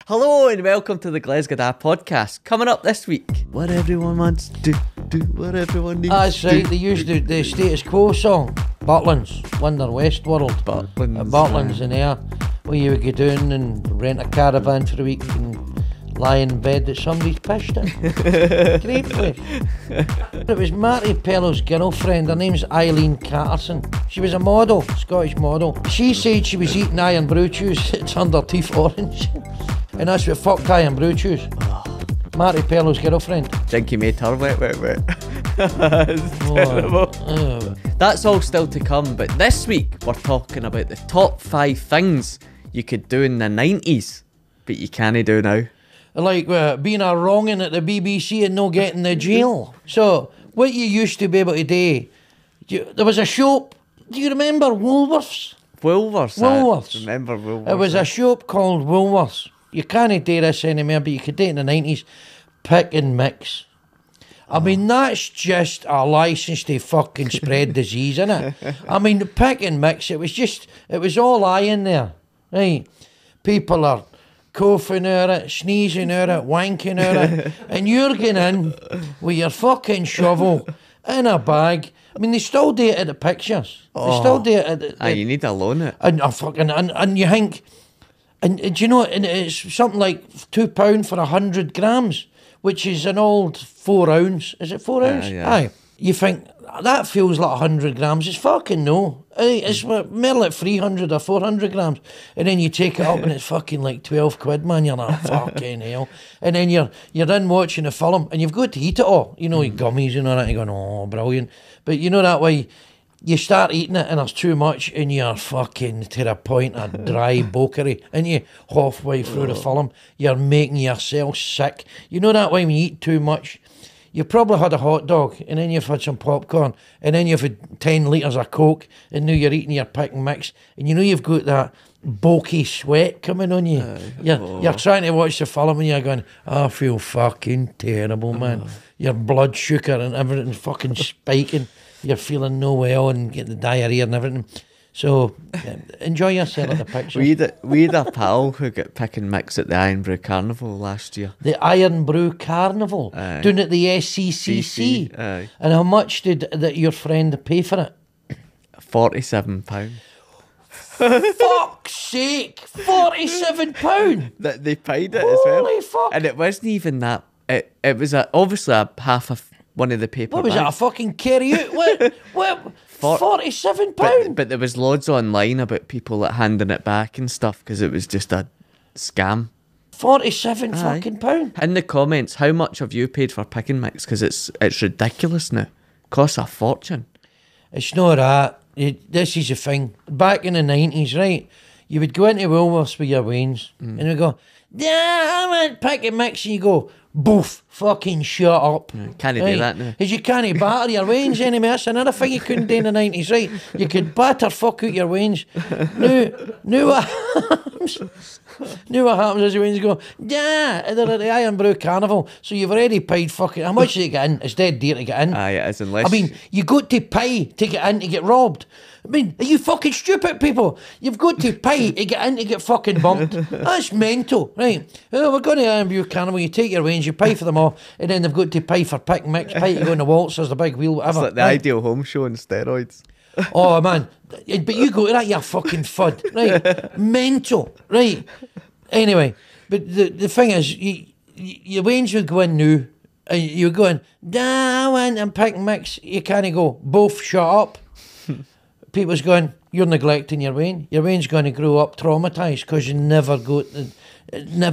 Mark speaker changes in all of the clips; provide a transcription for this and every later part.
Speaker 1: Hello and welcome to the Glesga podcast. Coming up this week, what everyone wants to do, what everyone needs
Speaker 2: That's
Speaker 1: to
Speaker 2: right,
Speaker 1: do.
Speaker 2: they used the Status Quo song, Butlins, Wonder Westworld. Butlins in there, where you would go down and rent a caravan for a week and lie in bed that somebody's pissed in. Great place. It was Marty Pello's girlfriend, her name's Eileen Catterson. She was a model, Scottish model. She said she was eating iron brew chews, it turned her teeth orange. And that's what fucked iron brew chews. Marty Pello's girlfriend.
Speaker 1: Think you made her wet. That's terrible. That's all still to come, but this week we're talking about the top 5 things you could do in the 90s, but you can't do now.
Speaker 2: Like being a wronging at the BBC and not getting the jail. So, what you used to be able to do, there was a shop, do you remember Woolworths?
Speaker 1: Woolworths. I remember Woolworths.
Speaker 2: It was a shop called Woolworths. You can't do this anymore, but you could do it in the 90s. Pick and mix. I mean, that's just a licence to fucking spread disease, innit? I mean, pick and mix, it was all I in there, right? People are coughing at it, sneezing at it, wanking at it, and you're going in with your fucking shovel in a bag. I mean, they still do it at the pictures. They still do it at the...
Speaker 1: you need to loan it.
Speaker 2: And you think... And do you know, and it's something like £2 for 100 grams, which is an old 4 ounce. Is it 4 ounce?
Speaker 1: Yeah.
Speaker 2: Aye. You think, that feels like 100 grams. It's fucking no. It's more like 300 or 400 grams. And then you take it up and it's fucking like 12 quid, man. You're like, fucking hell. And then you're in watching a film and you've got to eat it all. You know, your gummies and all that. You're going, oh, brilliant. But you know that way, you start eating it and there's too much and you're fucking to the point of dry bokery, and you halfway through the film you're making yourself sick. You know that way when you eat too much, you've probably had a hot dog and then you've had some popcorn and then you've had 10 litres of Coke and now you're eating your pick and mix and you know you've got that bulky sweat coming on you. You're trying to watch the film and you're going, I feel fucking terrible, man. Your blood sugar and everything fucking spiking. You're feeling no well and get the diarrhea and everything. So, enjoy yourself at the picture.
Speaker 1: We had a pal who got pick and mix at the Iron Brew Carnival last year.
Speaker 2: The Iron Brew Carnival.
Speaker 1: Aye.
Speaker 2: Doing it at the SCCC.
Speaker 1: Aye.
Speaker 2: And how much did your friend pay for it?
Speaker 1: £47.
Speaker 2: Fuck's sake! £47!
Speaker 1: They paid it as well.
Speaker 2: Holy fuck!
Speaker 1: And it wasn't even that. It was obviously a half of one of the paper
Speaker 2: What was
Speaker 1: bags.
Speaker 2: it, a fucking carry out? What? £47?
Speaker 1: But there was loads online about people that handing it back and stuff because it was just a scam.
Speaker 2: 47
Speaker 1: Aye.
Speaker 2: fucking pound.
Speaker 1: In the comments, how much have you paid for pick and mix? Because it's ridiculous now. Costs a fortune.
Speaker 2: It's not that. This is the thing. Back in the 90s, right, you would go into Woolworths with your wains and you go, yeah, I want pick and mix, and you go, boof, fucking shut up.
Speaker 1: Can't do that now.
Speaker 2: Because you can't batter your wains anymore. That's another thing you couldn't do in the 90s, right? You could batter fuck out your wains. Now what happens? What happens is your wains go, yeah, they're at the Iron Brew Carnival, so you've already paid fucking, how much did you get in? It's dead dear to get in.
Speaker 1: Aye, it is, unless...
Speaker 2: I mean, you got to pay to get in to get robbed. I mean, are you fucking stupid people? You've got to pay to get in to get fucking bumped. That's mental, right? Oh, we're going to Iron Brew Carnival, you take your wains, you pay for them all, and then they've got to pay for pick and mix, pay to go in the waltzers, the big wheel, whatever.
Speaker 1: It's like the Ideal Home Show on steroids.
Speaker 2: Oh, man. But you go to that, you fucking fud, right? Mental, right? Anyway, but the thing is, your wains would go in new, and you're going, down and pick and mix, you can't go, both shut up. People's going, you're neglecting your wain. Your wain's going to grow up traumatised because you never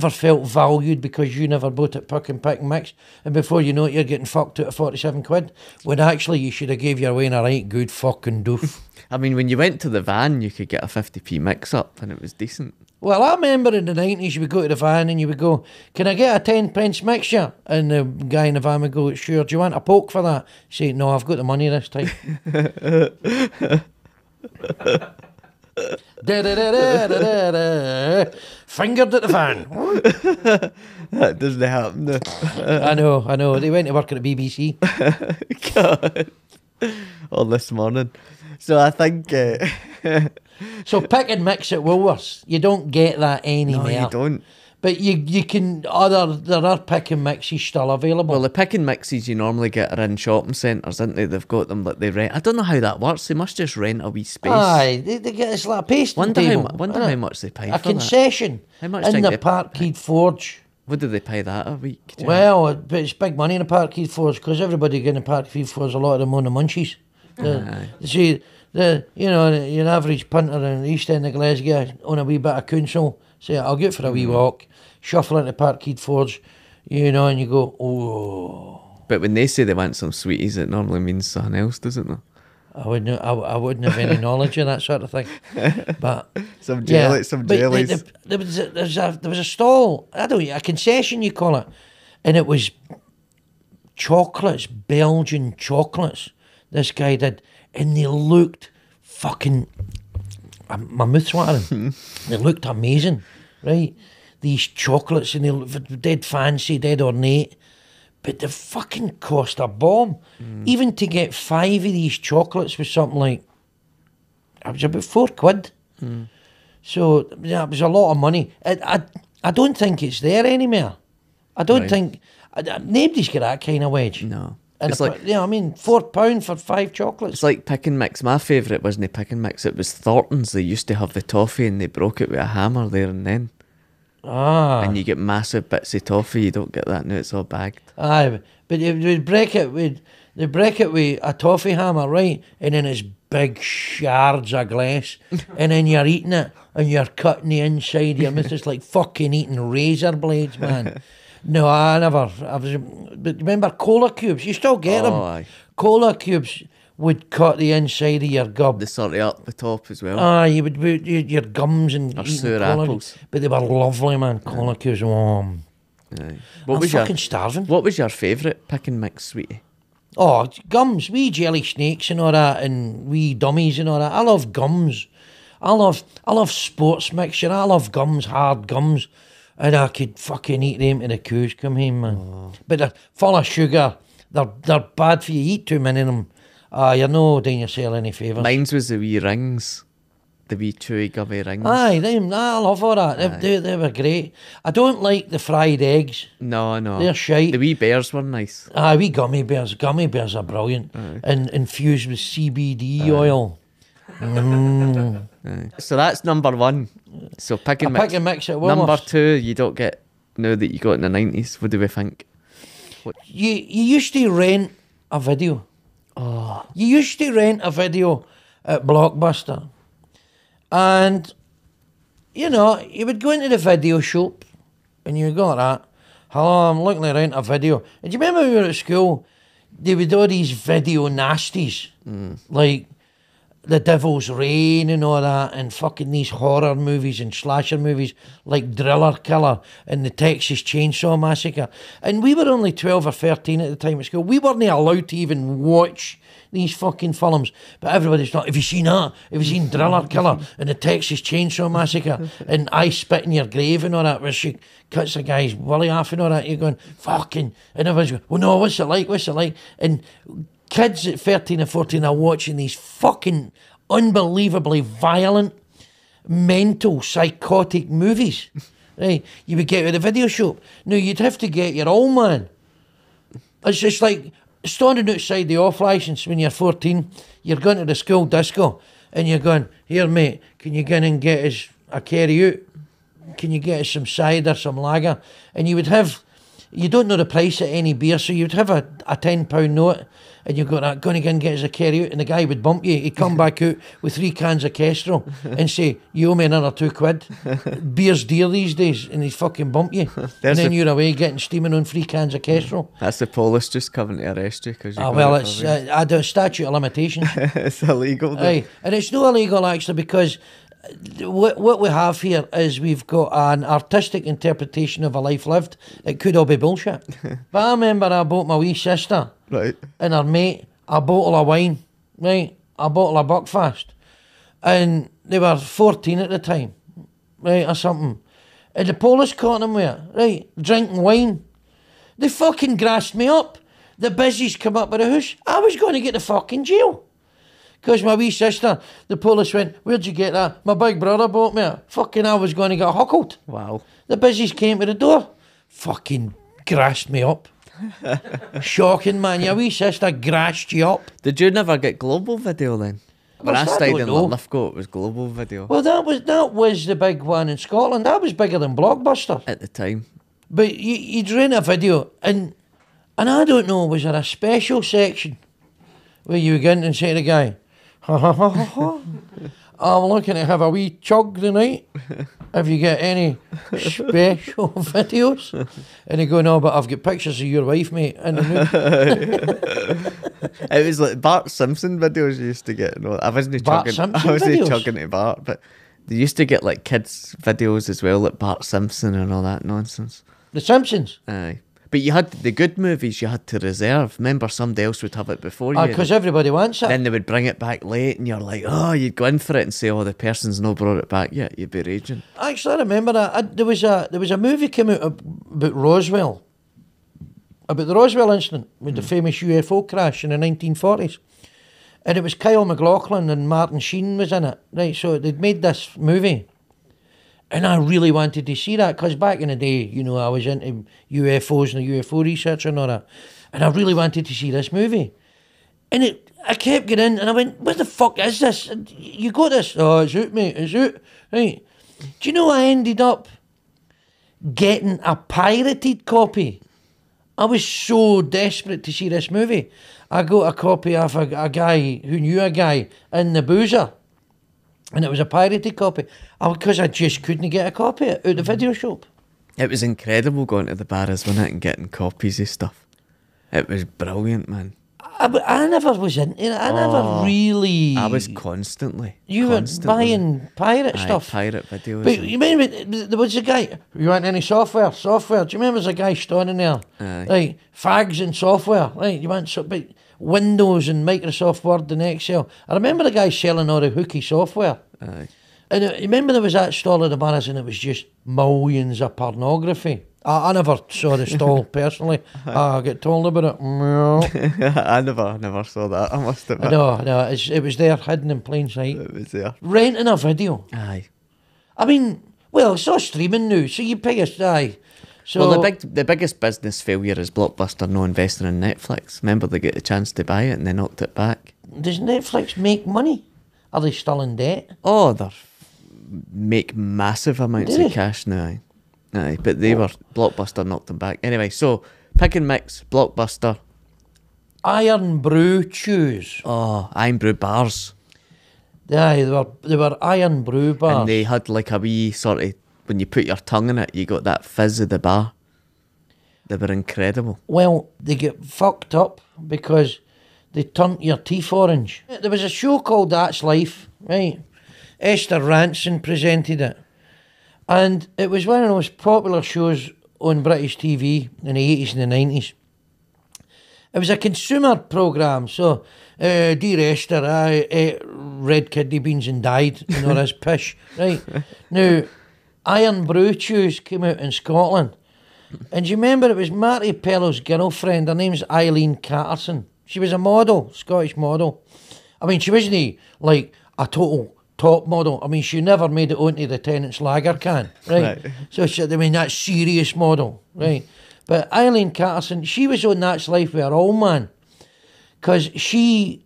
Speaker 2: felt valued because you never bought it pick and mix. And before you know it, you're getting fucked out of 47 quid. When actually you should have gave your wain a right good fucking doof.
Speaker 1: I mean, when you went to the van, you could get a 50p mix-up and it was decent.
Speaker 2: Well, I remember in the 90s you would go to the van and you would go, can I get a 10 pence mixture? And the guy in the van would go, sure, do you want a poke for that? Say, no, I've got the money this time. Fingered at the van.
Speaker 1: That doesn't happen though.
Speaker 2: I know. They went to work at the BBC.
Speaker 1: God. All this morning. So I think...
Speaker 2: So pick and mix at Woolworths. You don't get that anymore.
Speaker 1: No, you don't.
Speaker 2: But you can, there are pick and mixes still available.
Speaker 1: Well, the pick and mixes you normally get are in shopping centres, isn't they? They've got them that they rent. I don't know how that works. They must just rent a wee space.
Speaker 2: Aye, they get it's like a pasting table.
Speaker 1: Wonder how much they pay
Speaker 2: a
Speaker 1: for
Speaker 2: concession
Speaker 1: that. How much
Speaker 2: in the Parkhead Forge.
Speaker 1: What do they pay that a week?
Speaker 2: Well, it's big money in the Parkhead Forge because everybody getting the Parkhead Forge, a lot of them on the munchies. See, your average punter in the east end of Glesga on a wee bit of council, say, I'll go for a wee walk, shuffle into Parkhead Forge, and you go, oh.
Speaker 1: But when they say they want some sweeties, it normally means something else, doesn't it?
Speaker 2: I wouldn't have any knowledge of that sort of thing. But
Speaker 1: some jellies.
Speaker 2: There was a stall, a concession you call it, and it was chocolates, Belgian chocolates. This guy did, and they looked fucking. My mouth's watering. They looked amazing, right? These chocolates, and they looked dead fancy, dead ornate. But they fucking cost a bomb. Even to get 5 of these chocolates was something like, it was about £4. So yeah, it was a lot of money. I don't think it's there anymore. I don't think nobody's got that kind of wedge.
Speaker 1: No.
Speaker 2: And
Speaker 1: It's like,
Speaker 2: £4 for 5 chocolates.
Speaker 1: it's like pick and mix. My favourite wasn't pick and mix. It was Thornton's. They used to have the toffee and they broke it with a hammer there and then. And you get massive bits of toffee. You don't get that now. It's all bagged.
Speaker 2: Aye, but they break it with a toffee hammer, right? And then it's big shards of glass, and then you're eating it and you're cutting the inside of your mouth. It's like fucking eating razor blades, man. No, but remember cola cubes? You still get them.
Speaker 1: Aye.
Speaker 2: Cola cubes would cut the inside of your gob.
Speaker 1: They sort of up the top as well.
Speaker 2: Aye, you would put your gums and
Speaker 1: Or
Speaker 2: eating
Speaker 1: sour
Speaker 2: cola,
Speaker 1: apples.
Speaker 2: but they were lovely, man. Cola cubes.
Speaker 1: Aye.
Speaker 2: I'm fucking starving.
Speaker 1: What was your favourite pick and mix sweetie?
Speaker 2: Oh, gums, wee jelly snakes and all that, and wee dummies and all that. I love gums. I love sports mixture. I love gums, hard gums, and I could fucking eat them till the coos come home, man. But they're full of sugar. They're bad for you. Eat too many of them. You're no doing yourself any favours.
Speaker 1: Mine's was the wee rings. The wee chewy gummy rings.
Speaker 2: Aye, I love all that. They were great. I don't like the fried eggs.
Speaker 1: No.
Speaker 2: They're shite.
Speaker 1: The wee bears were nice.
Speaker 2: Aye, wee gummy bears. Gummy bears are brilliant. And infused with CBD oil.
Speaker 1: Aye. So that's number 1. So pick and mix.
Speaker 2: Pick and mix at Woolworths.
Speaker 1: Number 2, you don't get now that you got in the 90s. What do we think?
Speaker 2: You used to rent a video.
Speaker 1: Oh.
Speaker 2: You used to rent a video at Blockbuster. And, you would go into the video shop and you would go like that. Hello, I'm looking to rent a video. And do you remember when we were at school? They would do all these video nasties. Like The Devil's Rain and all that, and fucking these horror movies and slasher movies like Driller Killer and the Texas Chainsaw Massacre. And we were only 12 or 13 at the time at school. We weren't allowed to even watch these fucking films. But everybody's not, have you seen that? Have you seen Driller Killer and the Texas Chainsaw Massacre and I Spit in Your Grave and all that, where she cuts a guy's willy off and all that? You're going, fucking, and everyone's going, well, no, what's it like? And kids at 13 and 14 are watching these fucking unbelievably violent, mental, psychotic movies. Right? You would get to the video shop. Now, you'd have to get your old man. It's just like standing outside the off licence when you're 14. You're going to the school disco and you're going, here, mate, can you get in and get us a carry out? Can you get us some cider, some lager? And you would have, you don't know the price of any beer, so you'd have a £10 note and you've got that, going to go and get us a carry out, and the guy would bump you. He'd come back out with 3 cans of Kestrel and say, you owe me another £2. Beer's dear these days, and he'd fucking bump you. And then you're away getting steaming on 3 cans of Kestrel.
Speaker 1: That's the police just coming to arrest you.
Speaker 2: Well, it's I do statute of limitations.
Speaker 1: It's illegal.
Speaker 2: Aye. And it's not illegal actually, because what we have here is we've got an artistic interpretation of a life lived. It could all be bullshit. But I remember I bought my wee sister and her mate a bottle of wine, right? A bottle of Buckfast. And they were 14 at the time, right, or something. And the police caught them with it, right, drinking wine. They fucking grassed me up. The busies come up with the house. I was going to get the fucking jail. Because my wee sister, the police went, where'd you get that? My big brother bought me it. Fucking I was going to get huckled.
Speaker 1: Wow.
Speaker 2: The busies came to the door. Fucking grassed me up. Shocking, man. Your wee sister grassed you up.
Speaker 1: Did you never get global video then? When I
Speaker 2: Well, I
Speaker 1: stayed
Speaker 2: don't
Speaker 1: in
Speaker 2: know.
Speaker 1: Lithgow, it was global video
Speaker 2: Well, that was the big one in Scotland. That was bigger than Blockbuster.
Speaker 1: at the time.
Speaker 2: But you'd rent a video, and I don't know, was there a special section where you go in and say to the guy, ha ha ha ha ha, I'm looking to have a wee chug tonight. Have you got any special videos? And he go, no, but I've got pictures of your wife, mate. And
Speaker 1: It was like Bart Simpson videos you used to get. No, I wasn't
Speaker 2: Bart
Speaker 1: chugging.
Speaker 2: Simpson
Speaker 1: I wasn't
Speaker 2: videos?
Speaker 1: chugging to Bart, but they used to get like kids videos as well, like Bart Simpson and all that nonsense.
Speaker 2: The Simpsons.
Speaker 1: Aye, but you had the good movies. You had to reserve. Remember, somebody else would have it before you.
Speaker 2: Because everybody wants it.
Speaker 1: Then they would bring it back late, and you're like, oh, you'd go in for it and say, oh, the person's not brought it back yet. You'd be raging.
Speaker 2: Actually, I remember that. There was a movie came out about Roswell. About the Roswell incident with the famous UFO crash in the 1940s. And it was Kyle MacLachlan and Martin Sheen was in it. Right, so they'd made this movie. And I really wanted to see that because back in the day, you know, I was into UFOs and UFO research and all that. And I really wanted to see this movie. And I kept getting in and I went, what the fuck is this? And you got this? Oh, it's out, mate, it's out. Right. Do you know I ended up getting a pirated copy? I was so desperate to see this movie. I got a copy of a guy who knew a guy in the Boozer. And it was a pirated copy. Because I just couldn't get a copy out the video shop.
Speaker 1: It was incredible going to the Barras, wasn't it, and getting copies of stuff. It was brilliant, man.
Speaker 2: I never was into it. I never really...
Speaker 1: I was constantly.
Speaker 2: You were buying pirate stuff.
Speaker 1: Pirate videos.
Speaker 2: But you remember, there was a guy, you want any software? Do you remember there's a guy standing there?
Speaker 1: Aye.
Speaker 2: Like, fags and software. Right, you want but Windows and Microsoft Word and Excel. I remember the guy selling all the hooky software.
Speaker 1: Aye.
Speaker 2: And you remember there was that stall at the Barras and it was just millions of pornography. I never saw the stall personally. I got told about it.
Speaker 1: I never saw that, I must admit.
Speaker 2: No, it was there hidden in plain sight.
Speaker 1: It was there.
Speaker 2: Renting a video.
Speaker 1: Aye.
Speaker 2: I mean, well, it's all streaming now, so you pay us, aye. So,
Speaker 1: Well, the biggest business failure is Blockbuster not investing in Netflix. Remember, they get the chance to buy it and they knocked it back.
Speaker 2: does Netflix make money? Are they still in debt?
Speaker 1: Oh, they make massive amounts
Speaker 2: Do
Speaker 1: of
Speaker 2: they?
Speaker 1: cash now. Aye, but Blockbuster knocked them back. Anyway, so pick and mix, Blockbuster.
Speaker 2: Iron Brew Chews.
Speaker 1: Oh, Iron Brew bars.
Speaker 2: Aye, they were Iron Brew bars.
Speaker 1: And they had like a wee sort of, when you put your tongue in it, you got that fizz of the bar. They were incredible.
Speaker 2: Well, they get fucked up because they turned your teeth orange. There was a show called That's Life, right? Esther Ranson presented it. And it was one of those popular shows on British TV in the 80s and the 90s. It was a consumer programme, so dear Esther, I ate red kidney beans and died, and all this pish, right? Now, Iron Brew Chews came out in Scotland. And do you remember it was Marty Pello's girlfriend, her name's Eileen Catterson. She was a model, Scottish model. I mean, she wasn't like a total top model. I mean, she never made it onto the Tennant's Lager can, right? So, that's serious model, right? But Eileen Catterson, she was on That's Life with her old man because she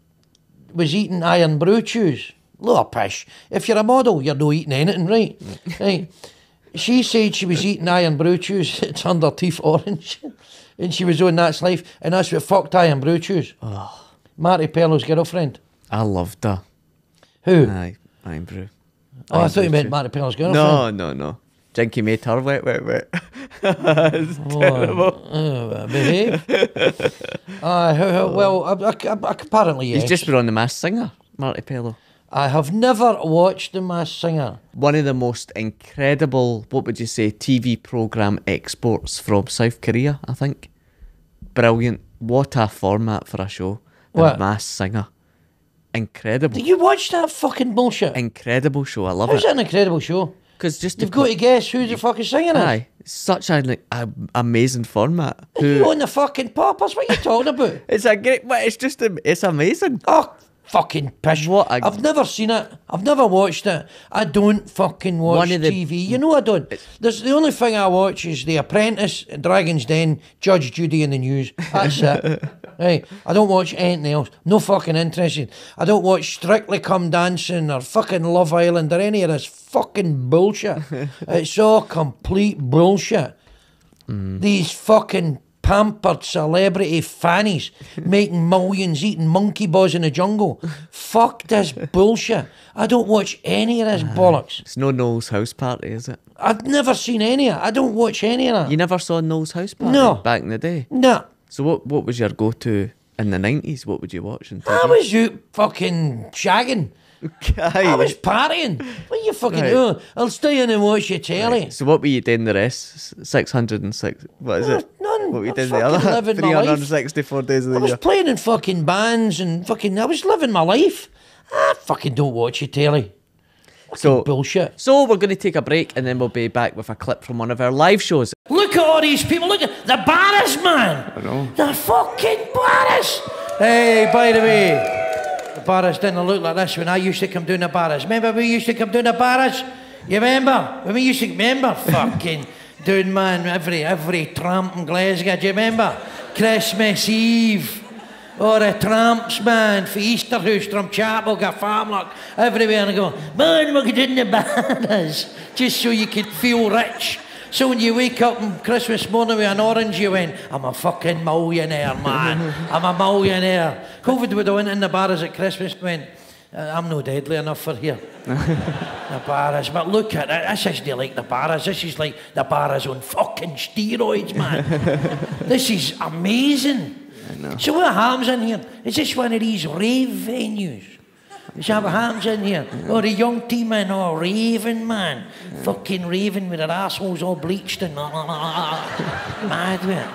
Speaker 2: was eating Iron Brew Chews. Look, pish. If you're a model, you're not eating anything, right? Right. She said she was eating Iron Brew Chews. It turned her teeth orange. And she was on That's Life. And that's what fucked Iron Brew Chews.
Speaker 1: Oh,
Speaker 2: Marty Pello's girlfriend.
Speaker 1: I loved her.
Speaker 2: Who?
Speaker 1: Aye, Iron Brew.
Speaker 2: Oh, I
Speaker 1: Iron
Speaker 2: thought you
Speaker 1: Brew
Speaker 2: meant
Speaker 1: too.
Speaker 2: Marty Pello's girlfriend.
Speaker 1: No. Jinky made her wet. It's terrible.
Speaker 2: Behave. Well, apparently yes.
Speaker 1: He's just been on The Masked Singer, Marty Pello.
Speaker 2: I have never watched The Masked Singer.
Speaker 1: One of the most incredible, what would you say, TV programme exports from South Korea, I think. Brilliant. What a format for a show. The
Speaker 2: What?
Speaker 1: Masked Singer. Incredible.
Speaker 2: Did you watch that fucking bullshit?
Speaker 1: Incredible show. I love
Speaker 2: How's
Speaker 1: it.
Speaker 2: that an incredible show?
Speaker 1: Because just
Speaker 2: You've got to guess who the fucking singer is.
Speaker 1: Aye. Such an amazing format.
Speaker 2: You on the fucking poppers? What are you talking about?
Speaker 1: It's a great, but it's just, it's amazing.
Speaker 2: Oh, fucking pish. I've never seen it. I've never watched it. I don't fucking watch TV. You know I don't. There's the only thing I watch is The Apprentice, Dragon's Den, Judge Judy and the News. That's it. Right. I don't watch anything else. No fucking interested. I don't watch Strictly Come Dancing or fucking Love Island or any of this fucking bullshit. It's all complete bullshit. These fucking pampered celebrity fannies making millions eating monkey balls in the jungle. Fuck this bullshit. I don't watch any of this bollocks.
Speaker 1: It's no Noel's House Party, is it?
Speaker 2: I've never seen any of it. I don't watch any of that.
Speaker 1: You never saw Noel's House Party?
Speaker 2: No.
Speaker 1: Back in the day?
Speaker 2: No.
Speaker 1: So what was your go-to in the 90s? What would you watch?
Speaker 2: I was out fucking shagging. I was partying. What are you fucking doing? I'll stay in and watch your telly.
Speaker 1: Right. So what were you doing the rest? 606. What is it?
Speaker 2: None.
Speaker 1: What were you doing the other 364 days of the year?
Speaker 2: I was playing in fucking bands and fucking. I was living my life. I fucking don't watch your telly. So bullshit.
Speaker 1: So we're going to take a break and then we'll be back with a clip from one of our live shows.
Speaker 2: Look at all these people. Look at the Barras, man.
Speaker 1: I know.
Speaker 2: The fucking Barras. Hey, by the way. The Barras didn't look like this when I used to come down the Barras. Remember we used to come down the Barras? You remember? When we used to remember fucking doing, man, every tramp in Glesga. Do you remember? Christmas Eve. Or the tramps, man, for Easter House, Drumchapel, Garfarmlock, everywhere. And I go, man, we're going the Barras. Just so you could feel rich. So when you wake up on Christmas morning with an orange, you went, I'm a fucking millionaire, man. I'm a millionaire. COVID would have went in the Barras at Christmas and went, I'm no deadly enough for here. The Barras. But look at it. This isn't like the Barras. This is like the Barras on fucking steroids, man. This is amazing. So what happens in here? Is this one of these rave venues? Is that what happens in here? Oh, the young team and all raving, man. Fucking raving with their assholes all bleached and mad with it.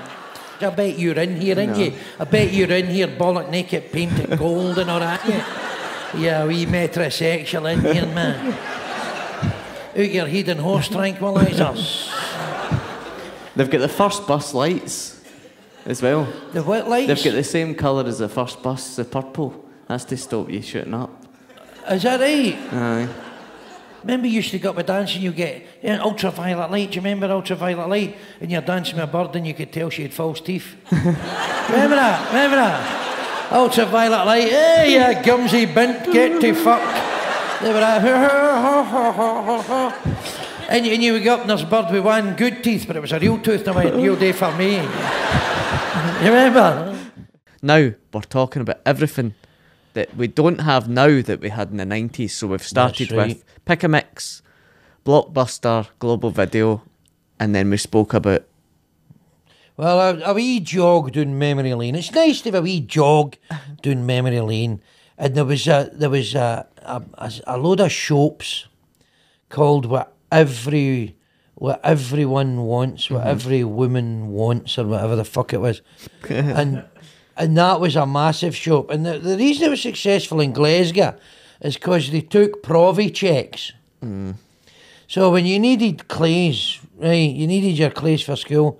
Speaker 2: I bet you're in here, ain't you? I bet you're in here bollock naked, painted gold and all that, yeah, wee metrosexual in here, man. Out your head and horse tranquilizers.
Speaker 1: They've got the first bus lights as well.
Speaker 2: The what lights?
Speaker 1: They've got the same colour as the first bus, the purple. That's to stop you shooting up.
Speaker 2: Is that right?
Speaker 1: Aye.
Speaker 2: Remember you used to go up with dancing, you get ultraviolet light. Do you remember ultraviolet light? And you're dancing with a bird and you could tell she had false teeth. Remember that? Remember that? Ultraviolet light. Hey, you gumsy bint, get to fuck. Remember that? And you would go up and there's a bird with one good teeth, but it was a real tooth. And I went, real day for me. You remember?
Speaker 1: Now we're talking about everything that we don't have now that we had in the 90s. So we've started with Pick a Mix, Blockbuster, Global Video, and then we spoke about...
Speaker 2: Well, a wee jog down memory lane. It's nice to have a wee jog down memory lane. And there was a load of shops called What Everyone Wants, What Every Woman Wants, or whatever the fuck it was. And that was a massive shop. And the reason it was successful in Glesga is because they took Provi checks. So when you needed clays, right, you needed your clays for school,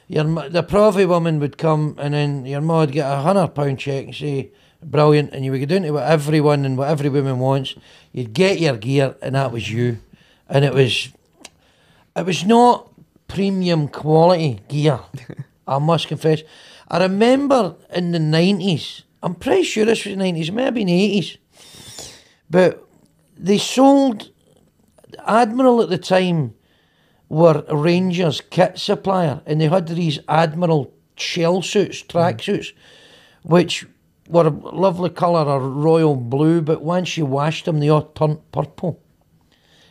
Speaker 2: the Provi woman would come and then your ma would get £100 check and say, brilliant, and you would go down to What Everyone and What Every Woman Wants, you'd get your gear and that was you. And it was not premium quality gear, I must confess. I remember in the 90s, I'm pretty sure this was the 90s, it may have been the 80s, but they sold, Admiral at the time were Rangers kit supplier, and they had these Admiral shell suits, track suits, which were a lovely colour of royal blue, but once you washed them, they all turned purple.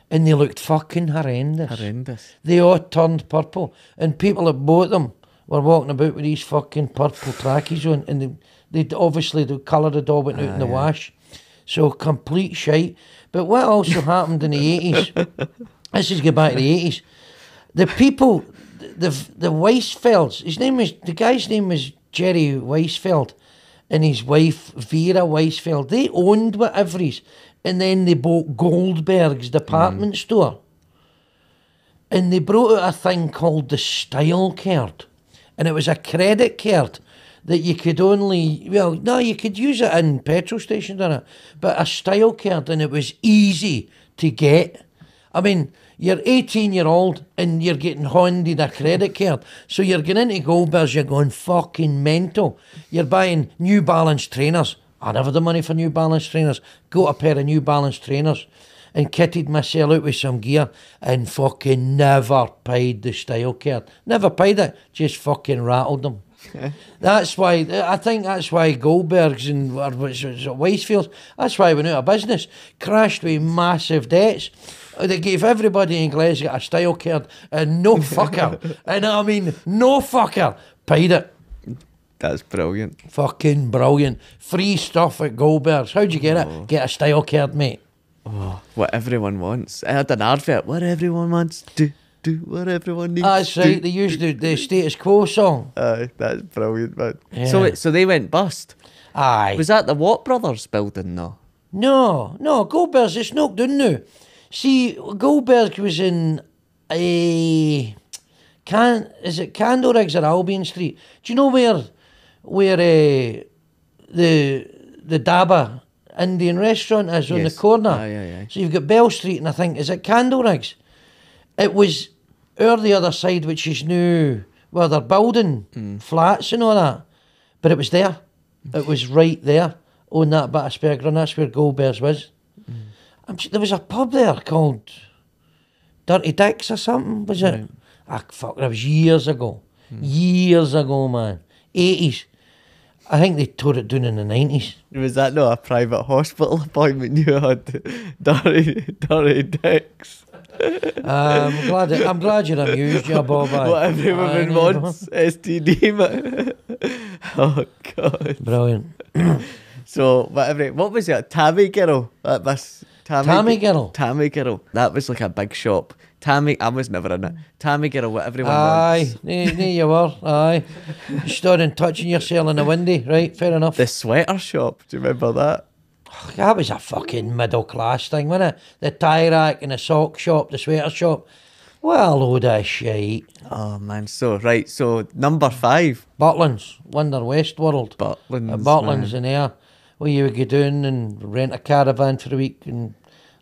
Speaker 2: And they looked fucking horrendous. They all turned purple. And people that bought them were walking about with these fucking purple trackies on, and they'd obviously the colour had all went out in the wash. So complete shite. But what also happened in the 80s, let's just get back to the 80s, the people, the Weisfelds, the guy's name was Jerry Weisfeld, and his wife Vera Weisfeld, they owned whatever's, and then they bought Goldberg's department store. And they brought out a thing called the Style Card. And it was a credit card that you could only, well, no, you could use it in petrol stations, didn't it? But a style card, and it was easy to get. I mean, you're 18-year-old and you're getting handed a credit card. So you're going into Goldbergs, you're going fucking mental. You're buying New Balance trainers. I never had the money for New Balance trainers. Got a pair of New Balance trainers and kitted myself out with some gear and fucking never paid the style card. Never paid it, just fucking rattled them. That's why, I think that's why Goldbergs and Weisfields, that's why we went out of business. Crashed with massive debts. They gave everybody in Glesga a style card and no fucker, and I mean no fucker, paid it.
Speaker 1: That's brilliant.
Speaker 2: Fucking brilliant. Free stuff at Goldbergs. How'd you get it? Get a style card, mate.
Speaker 1: Oh, what everyone wants. I had an advert. What everyone wants, do what everyone needs.
Speaker 2: That's right. They used the Status Quo song.
Speaker 1: That's brilliant, man.
Speaker 2: Yeah.
Speaker 1: So they went bust.
Speaker 2: Aye.
Speaker 1: Was that the Watt Brothers building, though?
Speaker 2: No, Goldbergs. It's knocked down now. See, Goldberg was in is it Candleriggs or Albion Street? Do you know where the Daba Indian restaurant is on the corner?
Speaker 1: Yeah.
Speaker 2: So you've got Bell Street, and I think, is it Candleriggs? It was over the other side, which is now where they're building flats and all that. But it was there. It was right there on that bit of Spurgeon. That's where Goldbergs was. There was a pub there called Dirty Dicks or something, was it? Fuck, that was years ago. Years ago, man. 80s. I think they tore it down in the 90s.
Speaker 1: Was that not a private hospital appointment you had? Dirty Dicks.
Speaker 2: I'm glad you're amused, you Bob.
Speaker 1: What every woman wants, STD, man. Oh, God.
Speaker 2: Brilliant.
Speaker 1: So, what was it? Tammy Girl? That was...
Speaker 2: Tammy Girl.
Speaker 1: Tammy Girl. That was like a big shop. I was never in it. Tammy Girl, what everyone wants.
Speaker 2: Aye, there you were. Aye. Stood and touching yourself in the windy, right? Fair enough.
Speaker 1: The sweater shop, do you remember that?
Speaker 2: That was a fucking middle class thing, wasn't it? The tie rack and the sock shop, the sweater shop. Well, a load of shite.
Speaker 1: Oh, man. So number 5.
Speaker 2: Butlins, Wonder Westworld.
Speaker 1: Butlins.
Speaker 2: Butlins in there. Where you would go down and rent a caravan for a week and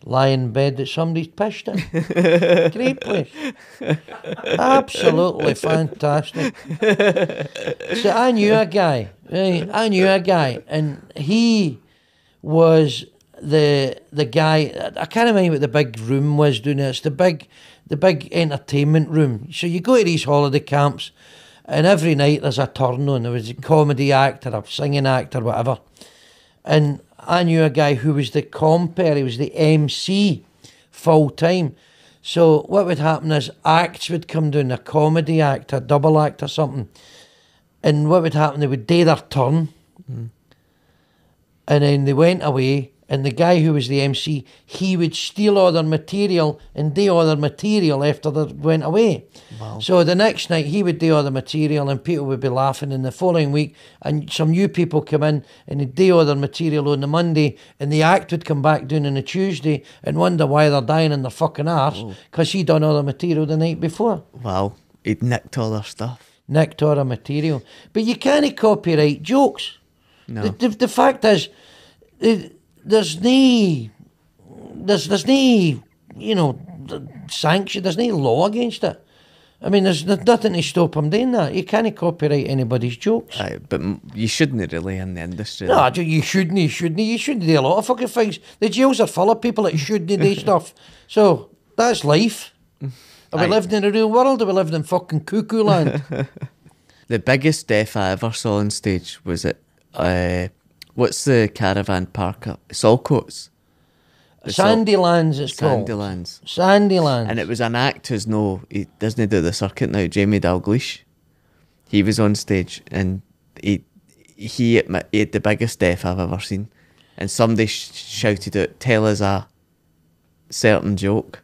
Speaker 2: lie in bed that somebody's pissed in. Great place. Absolutely fantastic. So I knew a guy, right? And he was the guy. I can't remember what the big room was doing. It's the big entertainment room. So you go to these holiday camps, and every night there's a turn on. There was a comedy act or a singing act or whatever. And I knew a guy who was the compere, he was the MC full time. So what would happen is acts would come down, a comedy act, a double act or something. And what would happen, they would do their turn. And then they went away, and the guy who was the MC, he would steal all their material and do all their material after they went away.
Speaker 1: Wow.
Speaker 2: So the next night he would do all the material and people would be laughing, and the following week and some new people come in and they'd do all their material on the Monday, and the act would come back down on the Tuesday and wonder why they're dying in their fucking arse because he done all the material the night before.
Speaker 1: Wow. He'd nicked all their stuff.
Speaker 2: Nicked all the material. But you can't copyright jokes.
Speaker 1: No.
Speaker 2: The fact is, there's no, sanction, there's no law against it. I mean, there's nothing to stop him doing that. You can't copyright anybody's jokes.
Speaker 1: Aye, but you shouldn't really in the industry.
Speaker 2: No, you shouldn't. You shouldn't do a lot of fucking things. The jails are full of people that shouldn't do stuff. So, that's life. Are we living in a real world, or are we living in fucking cuckoo land?
Speaker 1: The biggest death I ever saw on stage was at, what's the caravan park up? Saltcoats.
Speaker 2: Sandylands, it's called. Sandylands.
Speaker 1: And it was an act he doesn't do the circuit now, Jamie Dalgleish. He was on stage, and he had the biggest death I've ever seen. And somebody shouted out, "Tell us a certain joke."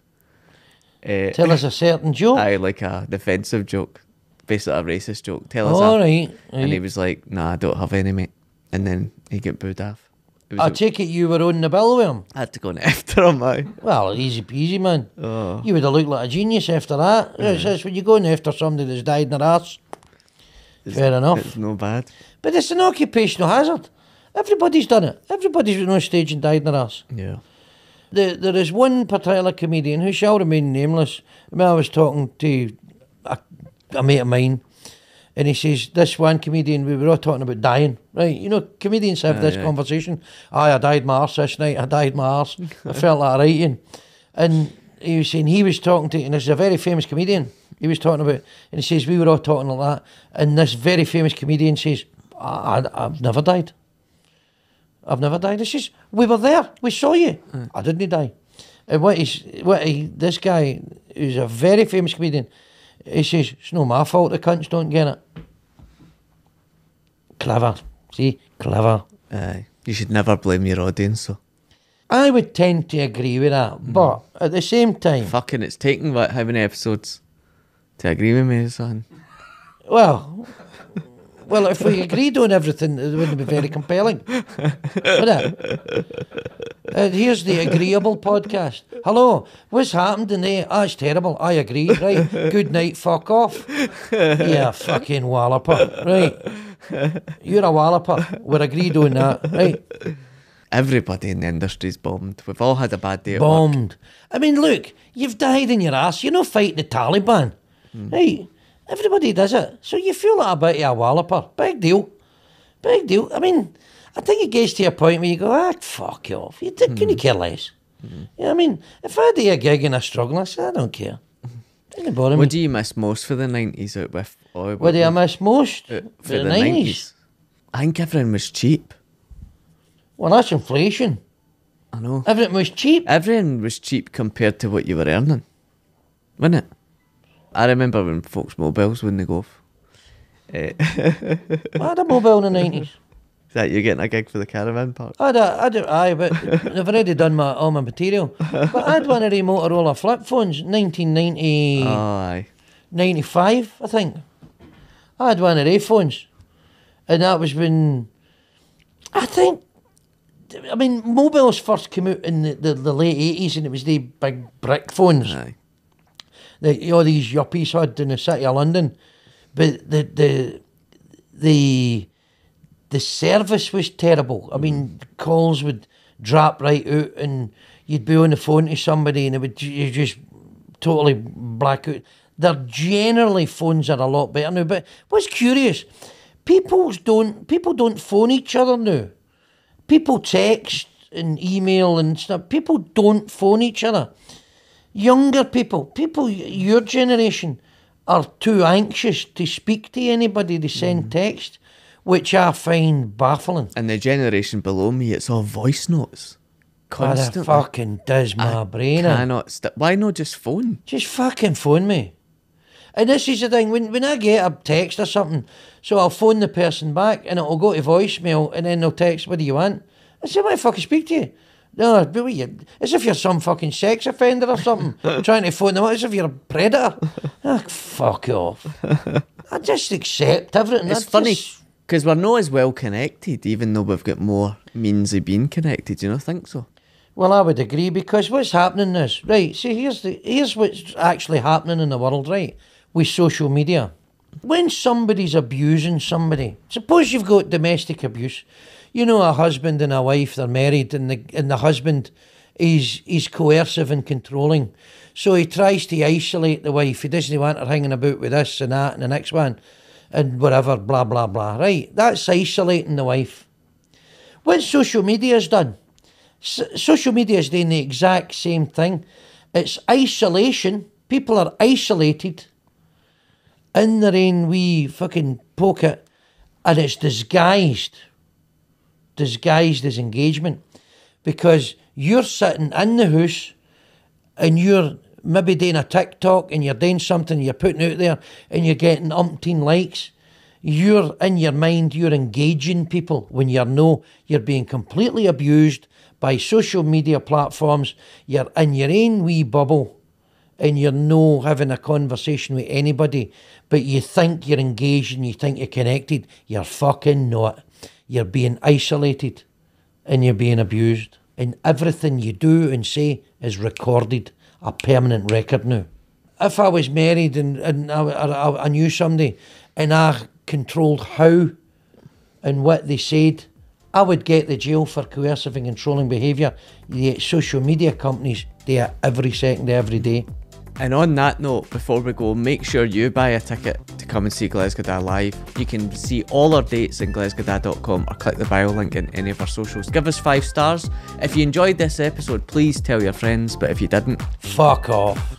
Speaker 2: Tell us a certain joke?
Speaker 1: Aye, like a defensive joke. Basically a racist joke. Tell us
Speaker 2: right.
Speaker 1: And he was like, "Nah, I don't have any, mate." And then he got booed off.
Speaker 2: I take it you were on the bill with him?
Speaker 1: I had to go after him, aye.
Speaker 2: Well, easy peasy, man.
Speaker 1: Oh.
Speaker 2: You would have looked like a genius after that. That's when you go in after somebody that's died in their arse. Fair enough.
Speaker 1: It's no bad.
Speaker 2: But it's an occupational hazard. Everybody's done it. Everybody's been on stage and died in their arse.
Speaker 1: Yeah.
Speaker 2: There is one particular comedian who shall remain nameless. I was talking to a mate of mine, and he says, this one comedian, we were all talking about dying, right? You know, comedians have this conversation. I died my arse this night. I died my arse. I felt like writing. And he was saying he was talking to, and this is a very famous comedian, he was talking about, and he says, we were all talking like that, and this very famous comedian says, I've never died. I've never died. He says, we were there. We saw you. I didn't die. And this guy, who's a very famous comedian, he says, it's no my fault the cunts don't get it. Clever. See? Clever.
Speaker 1: You should never blame your audience, so.
Speaker 2: I would tend to agree with that, but at the same time...
Speaker 1: Fucking, it's taken, what, how many episodes to agree with me, son?
Speaker 2: Well, if we agreed on everything, it wouldn't be very compelling, would it? Here's the agreeable podcast. Hello, what's happened today? It's terrible. I agree, right? Good night, fuck off. Yeah, fucking walloper, right? You're a walloper. We're agreed on that, right?
Speaker 1: Everybody in the industry's bombed. We've all had a bad day at
Speaker 2: Bombed.
Speaker 1: work.
Speaker 2: I mean, look, you've died in your ass. You're not fighting the Taliban, right? Everybody does it. So you feel like a bit of a walloper. Big deal. Big deal. I mean, I think it gets to a point where you go, fuck you off. Can you care less? Yeah, I mean, if I do a gig and I struggle, I say, I don't care. Doesn't bother me.
Speaker 1: What do you miss most for the 90s out with?
Speaker 2: What do I miss most?
Speaker 1: For the 90s? I think everything was cheap.
Speaker 2: Well, that's inflation.
Speaker 1: I know.
Speaker 2: Everything was cheap.
Speaker 1: Everything was cheap compared to what you were earning. Wasn't it? I remember when folks' mobiles wouldn't go off.
Speaker 2: I had a mobile in the 90s.
Speaker 1: Is that you getting a gig for the caravan park?
Speaker 2: But I've already done all my material. But I had one of the Motorola flip phones, 1990,
Speaker 1: Oh, aye.
Speaker 2: 95, I think. I had one of their phones. And that was when, mobiles first came out in the late 80s, and it was the big brick phones.
Speaker 1: Aye.
Speaker 2: All these yuppies had in the city of London. But the service was terrible. I mean, calls would drop right out, and you'd be on the phone to somebody and you just totally black out. Generally, phones are a lot better now. But what's curious, people don't phone each other now. People text and email and stuff. People don't phone each other. Younger people your generation, are too anxious to speak to anybody. They send text, which I find baffling.
Speaker 1: And the generation below me, it's all voice notes. Constantly.
Speaker 2: That fucking does my brain in.
Speaker 1: Why not just phone?
Speaker 2: Just fucking phone me. And this is the thing, when I get a text or something, so I'll phone the person back and it'll go to voicemail, and then they'll text, what do you want? I say, I fucking speak to you. No, but as if you're some fucking sex offender or something, trying to phone them out, as if you're a predator. Fuck off. I just accept everything.
Speaker 1: It's funny, because we're not as well connected, even though we've got more means of being connected. You don't think so?
Speaker 2: Well, I would agree, because what's happening is, right, see, here's what's actually happening in the world, right, with social media. When somebody's abusing somebody, suppose you've got domestic abuse, you know, a husband and a wife, they're married, and the husband is coercive and controlling. So he tries to isolate the wife. He doesn't want her hanging about with this and that and the next one and whatever, blah, blah, blah. Right? That's isolating the wife. What social media has done, social media is doing the exact same thing. It's isolation. People are isolated in their own wee fucking pocket, and it's disguised as engagement, because you're sitting in the house and you're maybe doing a TikTok and you're doing something you're putting out there and you're getting umpteen likes. You're in your mind, you're engaging people when you're being completely abused by social media platforms. You're in your own wee bubble and you're no having a conversation with anybody, but you think you're engaged and you think you're connected. You're fucking not. You're being isolated and you're being abused. And everything you do and say is recorded, a permanent record now. If I was married and I knew somebody and I controlled how and what they said, I would get the jail for coercive and controlling behaviour. The social media companies do it every second, every day.
Speaker 1: And on that note, before we go, make sure you buy a ticket to come and see Glesga live. You can see all our dates in glesga.com or click the bio link in any of our socials. Give us 5 stars. If you enjoyed this episode, please tell your friends, but if you didn't,
Speaker 2: fuck off.